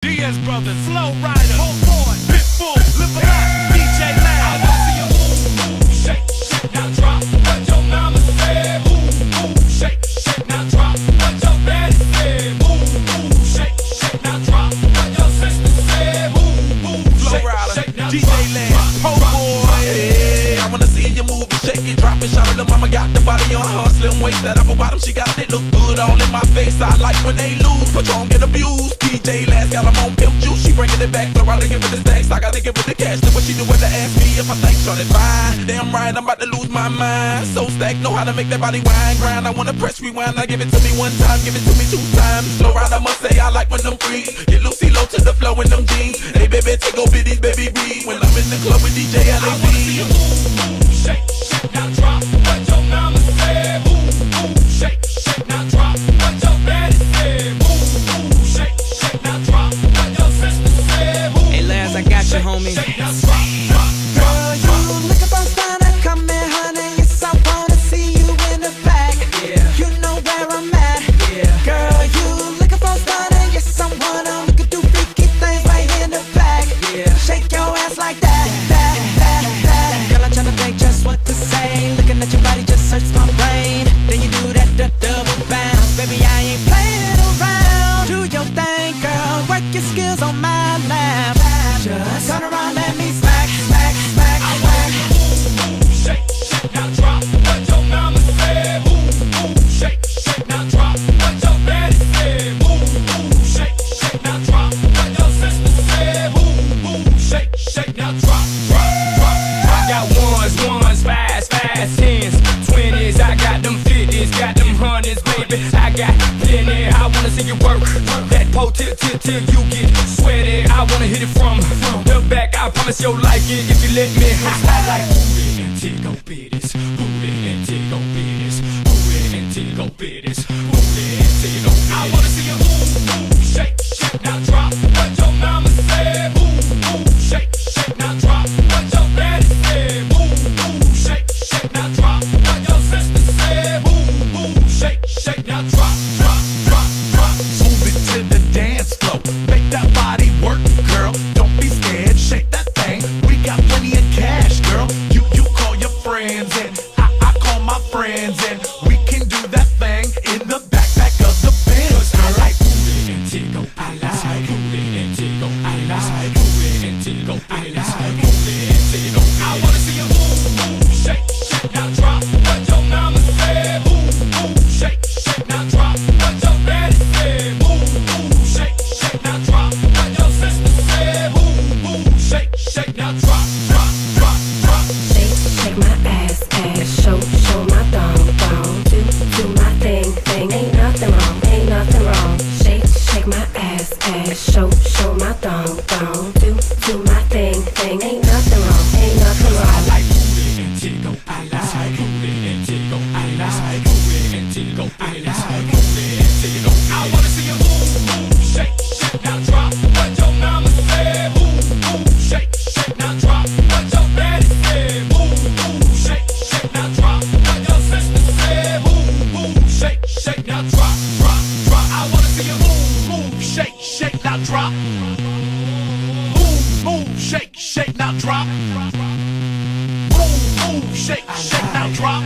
Diaz Brothers, Flow Rider, Whole Boy, Pitbull, Live a Lot, DJ Loud. I wanna see you move, shake, shake, now drop. What your mama said, move, shake, shake, now drop. What your daddy said, move, shake, shake, now drop. What your sister said, move, shake, shake, now drop. DJ Loud, Whole Boy. Yeah, I wanna see you move and shake it, drop it, shout it. Little mama got the body on her slim waist. That upper bottom, she got it look good all in my face. I like when they lose, but don't get abused. DJ Last got them on pimp juice, she bringing it back. Flow Rider give it the stacks, I gotta give it the cash. Look what she do with the ask me if I think short it fine. Damn right, I'm about to lose my mind. So stacked, know how to make that body whine, grind. I wanna press rewind, I give it to me one time, give it to me two times. Flow Rider must say I like when them freeze. Get Lucy low to the flow in them jeans. Hey baby, take over these baby breathe. When I'm in the club with DJ LAB. I wanna see you move, shake, shake, now drop. What your mama said, move, shake, shake, now drop. What your daddy said, move, shake, shake, now drop. What your sister said, move. Hey Laz, I got you, homie. Girl, you looking for stunner, come in, honey. Yes, I wanna see you in the back. Yeah. You know where I'm at. Yeah. Girl, you looking for stunner, yes, I wanna. We could do freaky things right in the back. Yeah. Shake your ass like that, that, that, that. Girl, I'm tryna think just what to say. Looking at your body just hurts my brain. Then you do that double bounce, baby. I ain't playing around. Do your thing, girl. Work your skills on my lap. Just turn around, let me smack, smack, smack, smack. Shake, shake, now drop. What your mama said, move, shake, shake, now drop. What your daddy said, move, shake, shake, now drop. What your sister said, move, shake, shake, now drop, drop, drop. I got ones, fives, tens, 20s. I got them 50s, got them hundreds, baby. I got plenty. I wanna see you work that pole till you get sweaty. I wanna hit it from the back. I promise you'll like it if you let me. I like booty and tickle bitties, booty and tickle bitties, booty and tickle bitties, booty and tickle bitties. I wanna see you move, shake, shake, now drop. What your mama said, move, shake, shake, now drop. What your daddy said, move, shake, shake, now drop. What your sister said, move, shake, shake, now drop, drop, drop, drop. Move it to the dance floor, make that body work, girl. Don't be scared, shake that thing. We got plenty of cash, girl. You call your friends and I call my friends and we can do that thing in the backpack of the Benz, girl. I like booty and tickle, I like booty and tickle, I like booty and tickle, I like booty and tickle. I wanna see you move, shake, shake, now drop. What your mama said, move, shake, shake, now drop. What your daddy said, move, shake, shake, now drop. What your sister said, move, shake, shake, now drop, drop, drop, drop. Shake, shake my ass, show my thong, do my thing, ain't nothing wrong, shake my ass, show my thong, do my thing, ain't nothing wrong. I like booty and tickle, I like booty and tickle, I like booty and tickle, I like booty and tickle. I wanna see you move, shake, shake, now drop. What your mama said, move, shake, shake, now drop. What your daddy said, move, shake, shake, now drop. What your sister said, move, shake, shake, now drop, drop, drop. I wanna see you move, shake, shake, now drop. Move, shake, shake, now drop. Move, shake, shake, now drop.